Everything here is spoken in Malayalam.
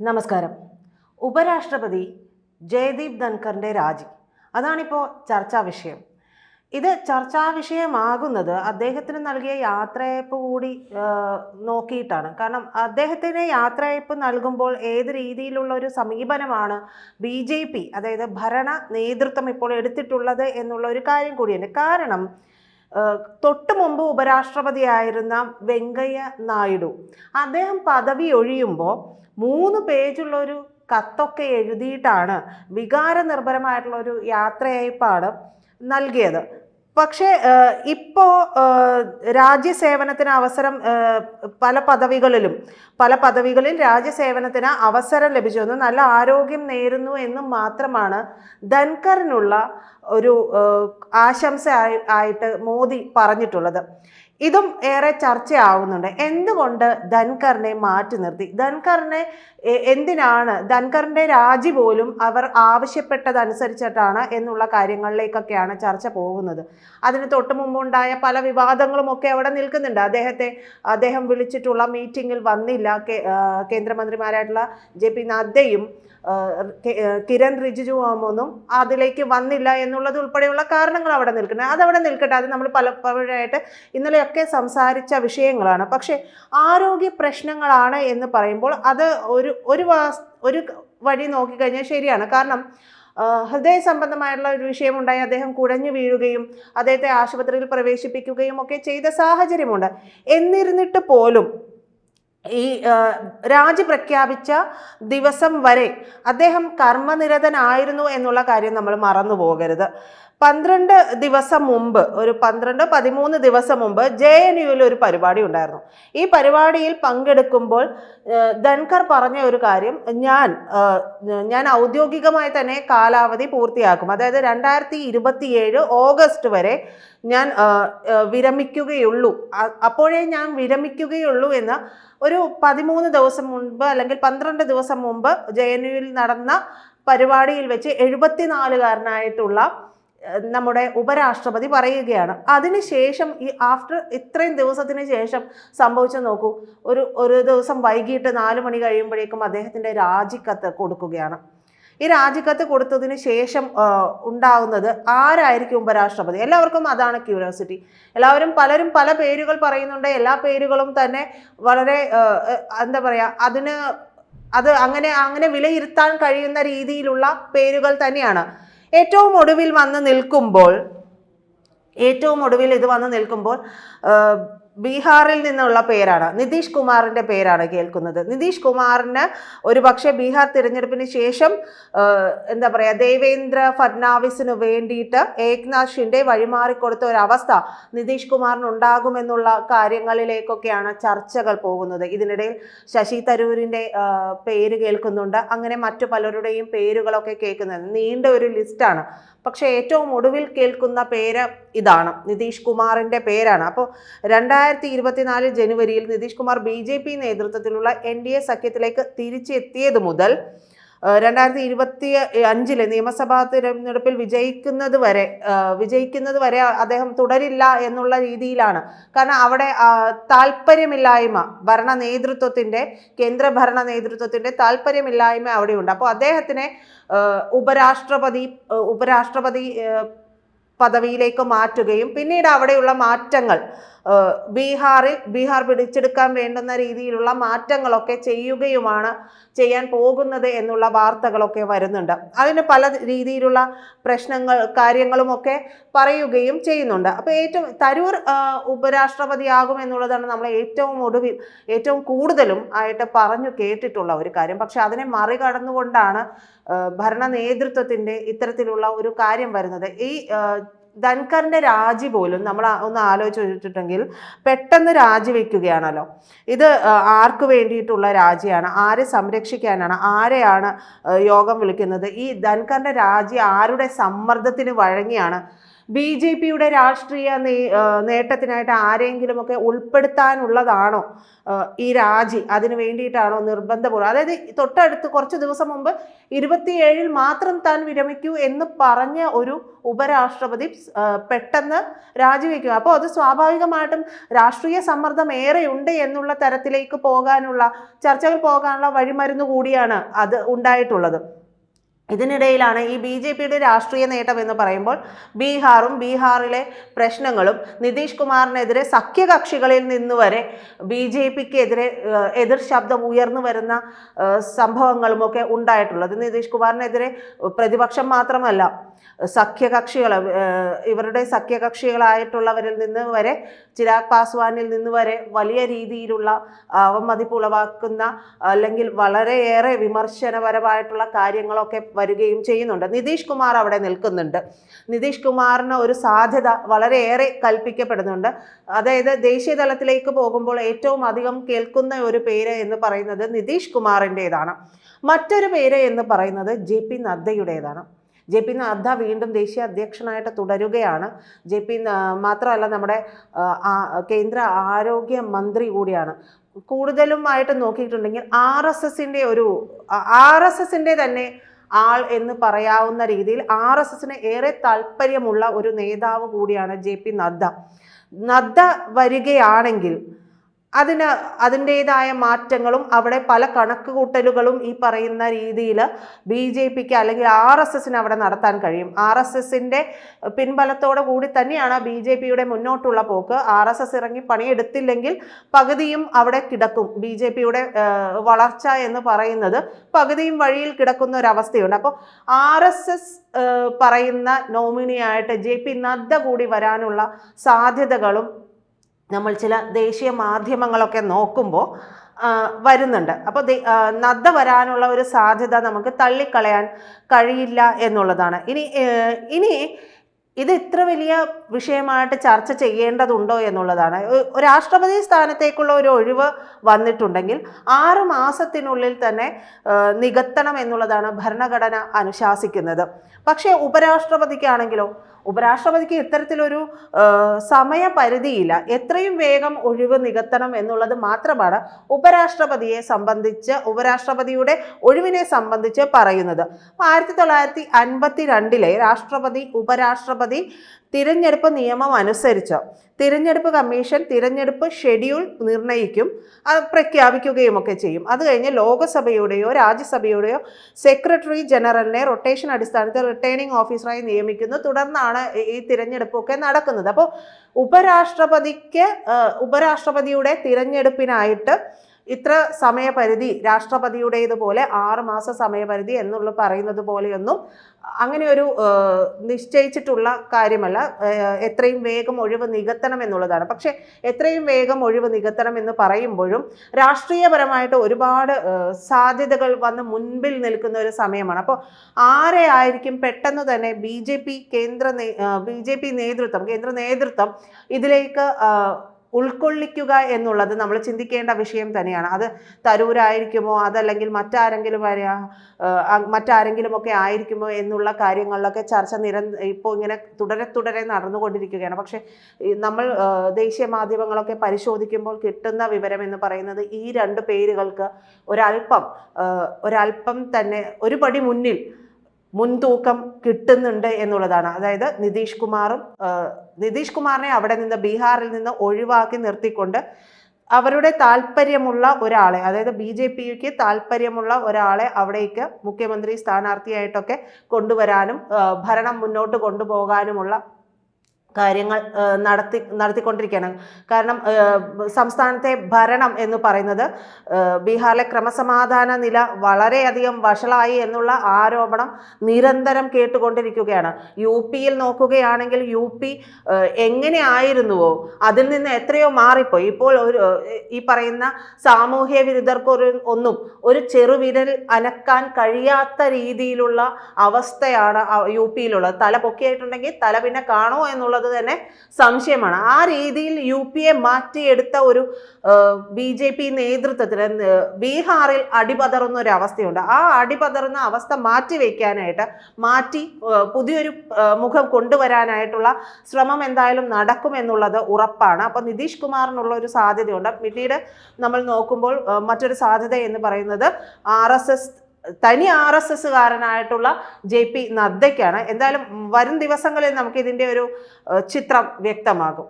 നമസ്കാരം. ഉപരാഷ്ട്രപതി ജയദീപ് ധൻഖറിൻ്റെ രാജി, അതാണിപ്പോൾ ചർച്ചാ വിഷയം. ഇത് ചർച്ചാ വിഷയമാകുന്നത് അദ്ദേഹത്തിന് നൽകിയ യാത്രയയപ്പ് കൂടി നോക്കിയിട്ടാണ്. കാരണം അദ്ദേഹത്തിന് യാത്രയയപ്പ് നൽകുമ്പോൾ ഏത് രീതിയിലുള്ള ഒരു സമീപനമാണ് BJP, അതായത് ഭരണ നേതൃത്വം ഇപ്പോൾ എടുത്തിട്ടുള്ളത് എന്നുള്ള ഒരു കാര്യം കൂടിയുണ്ട്. കാരണം തൊട്ടു മുമ്പ് ഉപരാഷ്ട്രപതിയായിരുന്ന വെങ്കയ്യ നായിഡു അദ്ദേഹം പദവി ഒഴിയുമ്പോൾ 3 പേജുള്ളൊരു കത്തൊക്കെ എഴുതിയിട്ടാണ് വികാരനിർഭരമായിട്ടുള്ളൊരു യാത്രയയപ്പാണ് നൽകിയത്. പക്ഷേ ഇപ്പോൾ രാജ്യസേവനത്തിന് അവസരം പല പദവികളിൽ രാജ്യസേവനത്തിന് അവസരം ലഭിച്ചു, നല്ല ആരോഗ്യം നേരുന്നു എന്നും മാത്രമാണ് ധൻഖറിനുള്ള ഒരു ആശംസ ആയിട്ട് മോദി പറഞ്ഞിട്ടുള്ളത്. ഇതും ഏറെ ചർച്ചയാവുന്നുണ്ട്. എന്തുകൊണ്ട് ധൻഖറിനെ മാറ്റി നിർത്തി? എന്തിനാണ് ധൻഖറിൻ്റെ രാജി പോലും അവർ ആവശ്യപ്പെട്ടതനുസരിച്ചിട്ടാണ് എന്നുള്ള കാര്യങ്ങളിലേക്കൊക്കെയാണ് ചർച്ച പോകുന്നത്. അതിന് തൊട്ട് മുമ്പുണ്ടായ പല വിവാദങ്ങളുമൊക്കെ അവിടെ നിൽക്കുന്നുണ്ട്. അദ്ദേഹം വിളിച്ചിട്ടുള്ള മീറ്റിങ്ങിൽ വന്നില്ല. കേന്ദ്രമന്ത്രിമാരായിട്ടുള്ള JP നദ്ദയും കിരൺ റിജിജുവൊന്നും അതിലേക്ക് വന്നില്ല എന്നുള്ളത് ഉൾപ്പെടെയുള്ള കാരണങ്ങൾ അവിടെ നിൽക്കുന്നത്. അതവിടെ നിൽക്കട്ടെ, അത് നമ്മൾ പലപ്പോഴായിട്ട് ഇന്നലെയൊക്കെ സംസാരിച്ച വിഷയങ്ങളാണ്. പക്ഷേ ആരോഗ്യ പ്രശ്നങ്ങളാണ് എന്ന് പറയുമ്പോൾ അത് ഒരു വഴി നോക്കിക്കഴിഞ്ഞാൽ ശരിയാണ്. കാരണം ഹൃദയ സംബന്ധമായിട്ടുള്ള ഒരു വിഷയമുണ്ടായി, അദ്ദേഹം കുഴഞ്ഞു വീഴുകയും അദ്ദേഹത്തെ ആശുപത്രിയിൽ പ്രവേശിപ്പിക്കുകയും ഒക്കെ ചെയ്ത സാഹചര്യമുണ്ട്. എന്നിരുന്നിട്ട് പോലും ഈ രാജി പ്രഖ്യാപിച്ച ദിവസം വരെ അദ്ദേഹം കർമ്മനിരതനായിരുന്നു എന്നുള്ള കാര്യം നമ്മൾ മറന്നു പോകരുത്. 12 ദിവസം മുമ്പ്, ഒരു 13 ദിവസം മുമ്പ് JNUവിൽ ഒരു പരിപാടി ഉണ്ടായിരുന്നു. ഈ പരിപാടിയിൽ പങ്കെടുക്കുമ്പോൾ ധൻഖർ പറഞ്ഞ ഒരു കാര്യം, ഞാൻ ഔദ്യോഗികമായി തന്നെ കാലാവധി പൂർത്തിയാക്കും, അതായത് 2027 ഓഗസ്റ്റ് വരെ ഞാൻ വിരമിക്കുകയുള്ളൂ, അപ്പോഴേ ഞാൻ വിരമിക്കുകയുള്ളൂ എന്ന് ഒരു 13 ദിവസം മുൻപ് അല്ലെങ്കിൽ 12 ദിവസം മുമ്പ് JNUവിൽ നടന്ന പരിപാടിയിൽ വെച്ച് 74-കാരനായിട്ടുള്ള നമ്മുടെ ഉപരാഷ്ട്രപതി പറയുകയാണ്. അതിനുശേഷം ഇത്രയും ദിവസത്തിന് ശേഷം സംഭവിച്ചു നോക്കൂ. ഒരു ദിവസം വൈകിട്ട് 4 മണി കഴിയുമ്പോഴേക്കും അദ്ദേഹത്തിൻ്റെ രാജിക്കത്ത് കൊടുക്കുകയാണ്. ഈ രാജിക്കത്ത് കൊടുത്തതിന് ശേഷം ഉണ്ടാവുന്നത് ആരായിരിക്കും ഉപരാഷ്ട്രപതി? എല്ലാവർക്കും അതാണ് ക്യൂരിയോസിറ്റി. പലരും പല പേരുകൾ പറയുന്നുണ്ട്. എല്ലാ പേരുകളും തന്നെ വളരെ എന്താ പറയുക, അത് അങ്ങനെ വിലയിരുത്താൻ കഴിയുന്ന രീതിയിലുള്ള പേരുകൾ തന്നെയാണ്. ഏറ്റവും ഒടുവിൽ ഇത് വന്ന് നിൽക്കുമ്പോൾ ബീഹാറിൽ നിന്നുള്ള പേരാണ്, നിതീഷ് കുമാറിൻ്റെ പേരാണ് കേൾക്കുന്നത്. നിതീഷ് കുമാറിന് ഒരു പക്ഷേ ബീഹാർ തിരഞ്ഞെടുപ്പിന് ശേഷം ദേവേന്ദ്ര ഫഡ്നാവിസിന് വേണ്ടിയിട്ട് ഏക്നാഥ് ഷിൻഡെ വഴിമാറിക്കൊടുത്ത ഒരവസ്ഥ നിതീഷ് കുമാറിന് ഉണ്ടാകുമെന്നുള്ള കാര്യങ്ങളിലേക്കൊക്കെയാണ് ചർച്ചകൾ പോകുന്നത്. ഇതിനിടയിൽ ശശി തരൂരിൻ്റെ പേര് കേൾക്കുന്നുണ്ട്. അങ്ങനെ മറ്റു പലരുടെയും പേരുകളൊക്കെ കേൾക്കുന്നത് നീണ്ട ഒരു ലിസ്റ്റാണ്. പക്ഷേ ഏറ്റവും ഒടുവിൽ കേൾക്കുന്ന പേര് ഇതാണ്, നിതീഷ് കുമാറിൻ്റെ പേരാണ്. അപ്പോൾ 2024 ജനുവരിയിൽ നിതീഷ് കുമാർ BJP നേതൃത്വത്തിലുള്ള NDA സഖ്യത്തിലേക്ക് തിരിച്ചെത്തിയത് മുതൽ 2025 നിയമസഭാ തിരഞ്ഞെടുപ്പിൽ വിജയിക്കുന്നത് വരെ അദ്ദേഹം തുടരില്ല എന്നുള്ള രീതിയിലാണ്. കാരണം അവിടെ താല്പര്യമില്ലായ്മ, കേന്ദ്ര ഭരണ നേതൃത്വത്തിൻ്റെ താല്പര്യമില്ലായ്മ അവിടെയുണ്ട്. അപ്പോൾ അദ്ദേഹത്തിനെ ഉപരാഷ്ട്രപതി പദവിയിലേക്ക് മാറ്റുകയും പിന്നീട് അവിടെയുള്ള മാറ്റങ്ങൾ ബീഹാർ പിടിച്ചെടുക്കാൻ വേണ്ടുന്ന രീതിയിലുള്ള മാറ്റങ്ങളൊക്കെ ചെയ്യാൻ പോകുന്നത് എന്നുള്ള വാർത്തകളൊക്കെ വരുന്നുണ്ട്. അതിന് പല രീതിയിലുള്ള കാര്യങ്ങളുമൊക്കെ പറയുകയും ചെയ്യുന്നുണ്ട്. അപ്പോൾ തരൂർ ഉപരാഷ്ട്രപതിയാകും എന്നുള്ളതാണ് നമ്മൾ ഏറ്റവും കൂടുതലും ആയിട്ട് പറഞ്ഞു കേട്ടിട്ടുള്ള ഒരു കാര്യം. പക്ഷെ അതിനെ മറികടന്നുകൊണ്ടാണ് ഭരണ നേതൃത്വത്തിൻ്റെ ഇത്തരത്തിലുള്ള ഒരു കാര്യം വരുന്നത്. ഈ ധൻഖറിൻ്റെ രാജി പോലും നമ്മൾ ഒന്ന് ആലോചിച്ചിട്ടുണ്ടെങ്കിൽ പെട്ടെന്ന് രാജിവെക്കുകയാണല്ലോ. ഇത് ആർക്ക് വേണ്ടിയിട്ടുള്ള രാജിയാണ്? ആരെ സംരക്ഷിക്കാനാണ്? ആരെയാണ് യോഗം വിളിക്കുന്നത്? ഈ ധൻഖറിൻ്റെ രാജി ആരുടെ സമ്മർദ്ദത്തിന് വഴങ്ങിയാണ് BJPയുടെ രാഷ്ട്രീയ നേട്ടത്തിനായിട്ട് ആരെങ്കിലുമൊക്കെ ഉൾപ്പെടുത്താനുള്ളതാണോ ഈ രാജി? അതിന് വേണ്ടിയിട്ടാണോ നിർബന്ധപൂർവ്വം? അതായത് തൊട്ടടുത്ത് കുറച്ച് ദിവസം മുമ്പ് 27-ൽ മാത്രം താൻ വിരമിക്കൂ എന്ന് പറഞ്ഞ ഒരു ഉപരാഷ്ട്രപതി പെട്ടെന്ന് രാജിവെക്കുക. അപ്പോൾ അത് സ്വാഭാവികമായിട്ടും രാഷ്ട്രീയ സമ്മർദ്ദം ഏറെയുണ്ട് എന്നുള്ള തരത്തിലേക്ക് പോകാനുള്ള ചർച്ചകൾ പോകാനുള്ള വഴിമരുന്ന് കൂടിയാണ് അത് ഉണ്ടായിട്ടുള്ളത്. ഇതിനിടയിലാണ് ഈ BJPയുടെ രാഷ്ട്രീയ നേട്ടം എന്ന് പറയുമ്പോൾ ബീഹാറിലെ പ്രശ്നങ്ങളും നിതീഷ് കുമാറിനെതിരെ സഖ്യകക്ഷികളിൽ നിന്ന് വരെ BJPക്കെതിരെ എതിർ ശബ്ദം ഉയർന്നു വരുന്ന സംഭവങ്ങളുമൊക്കെ ഉണ്ടായിട്ടുള്ളത്. നിതീഷ് കുമാറിനെതിരെ പ്രതിപക്ഷം മാത്രമല്ല, സഖ്യകക്ഷികൾ, ഇവരുടെ സഖ്യകക്ഷികളായിട്ടുള്ളവരിൽ നിന്ന് വരെ, ചിരാഗ് പാസ്വാനിൽ നിന്ന് വരെ വലിയ രീതിയിലുള്ള അവമതിപ്പ് ഉളവാക്കുന്ന അല്ലെങ്കിൽ വളരെയേറെ വിമർശനപരമായിട്ടുള്ള കാര്യങ്ങളൊക്കെ വരികയും ചെയ്യുന്നുണ്ട്. നിതീഷ് കുമാർ അവിടെ നിൽക്കുന്നുണ്ട്. നിതീഷ് കുമാറിന് ഒരു സാധ്യത വളരെയേറെ കൽപ്പിക്കപ്പെടുന്നുണ്ട്. അതായത് ദേശീയ തലത്തിലേക്ക് പോകുമ്പോൾ ഏറ്റവും അധികം കേൾക്കുന്ന ഒരു പേര് എന്ന് പറയുന്നത് നിതീഷ് കുമാറിൻ്റെതാണ്. മറ്റൊരു പേര് എന്ന് പറയുന്നത് JP നദ്ദയുടേതാണ്. JP നദ്ദ വീണ്ടും ദേശീയ അധ്യക്ഷനായിട്ട് തുടരുകയാണ്. JP മാത്രമല്ല, നമ്മുടെ കേന്ദ്ര ആരോഗ്യ മന്ത്രി കൂടിയാണ്. കൂടുതലുമായിട്ട് നോക്കിയിട്ടുണ്ടെങ്കിൽ RSSന്റെ തന്നെ ആൾ എന്ന് പറയാവുന്ന രീതിയിൽ RSSന് ഏറെ താല്പര്യമുള്ള ഒരു നേതാവ് കൂടിയാണ് JP നദ്ദ. നദ്ദ വരികയാണെങ്കിൽ അതിൻ്റെതായ മാറ്റങ്ങളും അവിടെ പല കണക്കുകൂട്ടലുകളും ഈ പറയുന്ന രീതിയിൽ BJPക്ക് അല്ലെങ്കിൽ RSSന് അവിടെ നടത്താൻ കഴിയും. RSSന്റെ പിൻബലത്തോടെ കൂടി തന്നെയാണ് BJPയുടെ മുന്നോട്ടുള്ള പോക്ക്. RSS ഇറങ്ങി പണിയെടുത്തില്ലെങ്കിൽ പകുതിയും അവിടെ കിടക്കും. BJPയുടെ വളർച്ച എന്ന് പറയുന്നത് പകുതിയും വഴിയിൽ കിടക്കുന്ന ഒരവസ്ഥയുണ്ട്. അപ്പോൾ RSS പറയുന്ന നോമിനിയായിട്ട് JP നദ്ദ കൂടി വരാനുള്ള സാധ്യതകളും നമ്മൾ ചില ദേശീയ മാധ്യമങ്ങളൊക്കെ നോക്കുമ്പോൾ വരുന്നുണ്ട്. അപ്പോൾ നദ്ദ വരാനുള്ള ഒരു സാധ്യത നമുക്ക് തള്ളിക്കളയാൻ കഴിയില്ല എന്നുള്ളതാണ്. ഇനി ഇത് ഇത്ര വലിയ വിഷയമായിട്ട് ചർച്ച ചെയ്യേണ്ടതുണ്ടോ എന്നുള്ളതാണ്. രാഷ്ട്രപതി സ്ഥാനത്തേക്കുള്ള ഒരു ഒഴിവ് വന്നിട്ടുണ്ടെങ്കിൽ 6 മാസത്തിനുള്ളിൽ തന്നെ നികത്തണം എന്നുള്ളതാണ് ഭരണഘടന അനുശാസിക്കുന്നത്. പക്ഷേ ഉപരാഷ്ട്രപതിക്ക് ഇത്തരത്തിലൊരു സമയപരിധിയില്ല. എത്രയും വേഗം ഒഴിവ് നികത്തണം എന്നുള്ളത് മാത്രമാണ് ഉപരാഷ്ട്രപതിയുടെ ഒഴിവിനെ സംബന്ധിച്ച് പറയുന്നത്. 1952 ഉപരാഷ്ട്രപതി തിരഞ്ഞെടുപ്പ് നിയമം അനുസരിച്ച് തിരഞ്ഞെടുപ്പ് കമ്മീഷൻ തിരഞ്ഞെടുപ്പ് ഷെഡ്യൂൾ നിർണ്ണയിക്കും, പ്രഖ്യാപിക്കുകയുമൊക്കെ ചെയ്യും. അത് കഴിഞ്ഞ് ലോകസഭയുടെയോ രാജ്യസഭയുടെയോ സെക്രട്ടറി ജനറലിനെ റൊട്ടേഷൻ അടിസ്ഥാനത്തിൽ റിട്ടേണിംഗ് ഓഫീസറായി നിയമിക്കുന്നു. തുടർന്നാണ് ഈ തിരഞ്ഞെടുപ്പൊക്കെ നടക്കുന്നത്. അപ്പോൾ ഉപരാഷ്ട്രപതിയുടെ തിരഞ്ഞെടുപ്പിനായിട്ട് ഇത്ര സമയപരിധി, രാഷ്ട്രപതിയുടേതുപോലെ 6 മാസ സമയപരിധി എന്നുള്ള പറയുന്നത് പോലെയൊന്നും അങ്ങനെ ഒരു നിശ്ചയിച്ചിട്ടുള്ള കാര്യമല്ല. എത്രയും വേഗം ഒഴിവ് നികത്തണം എന്നുള്ളതാണ്. പക്ഷേ എത്രയും വേഗം ഒഴിവ് നികത്തണം എന്ന് പറയുമ്പോഴും രാഷ്ട്രീയപരമായിട്ട് ഒരുപാട് സാധ്യതകൾ വന്ന് മുൻപിൽ നിൽക്കുന്ന ഒരു സമയമാണ്. അപ്പോൾ ആരെ ആയിരിക്കും പെട്ടെന്ന് തന്നെ കേന്ദ്ര നേതൃത്വം ഇതിലേക്ക് ഉൾക്കൊള്ളിക്കുക എന്നുള്ളത് നമ്മൾ ചിന്തിക്കേണ്ട വിഷയം തന്നെയാണ്. അത് തരൂരായിരിക്കുമോ, അതല്ലെങ്കിൽ മറ്റാരെങ്കിലുമൊക്കെ ആയിരിക്കുമോ എന്നുള്ള കാര്യങ്ങളിലൊക്കെ ചർച്ച ഇപ്പോൾ ഇങ്ങനെ തുടരെ നടന്നുകൊണ്ടിരിക്കുകയാണ്. പക്ഷേ നമ്മൾ ദേശീയ മാധ്യമങ്ങളൊക്കെ പരിശോധിക്കുമ്പോൾ കിട്ടുന്ന വിവരം എന്ന് പറയുന്നത് ഈ 2 പേരുകൾക്ക് ഒരല്പം തന്നെ ഒരു പടി മുൻതൂക്കം കിട്ടുന്നുണ്ട് എന്നുള്ളതാണ്. അതായത് നിതീഷ് കുമാറിനെ അവിടെ നിന്ന് ബീഹാറിൽ നിന്ന് ഒഴിവാക്കി നിർത്തിക്കൊണ്ട് അവരുടെ താല്പര്യമുള്ള ഒരാളെ, അതായത് BJPക്ക് താല്പര്യമുള്ള ഒരാളെ അവിടേക്ക് മുഖ്യമന്ത്രി സ്ഥാനാർത്ഥിയായിട്ടൊക്കെ കൊണ്ടുവരാനും ഭരണം മുന്നോട്ട് കൊണ്ടുപോകാനുമുള്ള കാര്യങ്ങൾ നടത്തിക്കൊണ്ടിരിക്കുകയാണ്. കാരണം സംസ്ഥാനത്തെ ഭരണം എന്ന് പറയുന്നത് ബീഹാറിലെ ക്രമസമാധാന നില വളരെയധികം വഷളായി എന്നുള്ള ആരോപണം നിരന്തരം കേട്ടുകൊണ്ടിരിക്കുകയാണ്. UPയിൽ നോക്കുകയാണെങ്കിൽ UP എങ്ങനെ ആയിരുന്നുവോ അതിൽ നിന്ന് എത്രയോ മാറിപ്പോയി. ഇപ്പോൾ ഈ പറയുന്ന സാമൂഹ്യ വിരുദ്ധർക്ക് ഒരു ചെറുവിരൽ അനക്കാൻ കഴിയാത്ത രീതിയിലുള്ള അവസ്ഥയാണ് UPയിലുള്ളത്. തല പൊക്കിയായിട്ടുണ്ടെങ്കിൽ തല പിന്നെ കാണോ എന്നുള്ളത് എന്നുള്ളത് തന്നെ സംശയമാണ്. ആ രീതിയിൽ UP-യെ മാറ്റിയെടുത്ത ഒരു BJP നേതൃത്വത്തിന് ബീഹാറിൽ അടിപതറുന്ന ഒരു അവസ്ഥയുണ്ട്. ആ അടിപതറുന്ന അവസ്ഥ മാറ്റി പുതിയൊരു മുഖം കൊണ്ടുവരാനായിട്ടുള്ള ശ്രമം എന്തായാലും നടക്കുമെന്നുള്ളത് ഉറപ്പാണ്. അപ്പോൾ നിതീഷ് കുമാറിനുള്ള ഒരു സാധ്യതയുണ്ട്. പിന്നീട് നമ്മൾ നോക്കുമ്പോൾ മറ്റൊരു സാധ്യത എന്ന് പറയുന്നത് തനി RSSകാരനായിട്ടുള്ള JP നദ്ദയ്ക്കാണ്. എന്തായാലും വരും ദിവസങ്ങളിൽ നമുക്ക് ഇതിൻ്റെ ഒരു ചിത്രം വ്യക്തമാകും.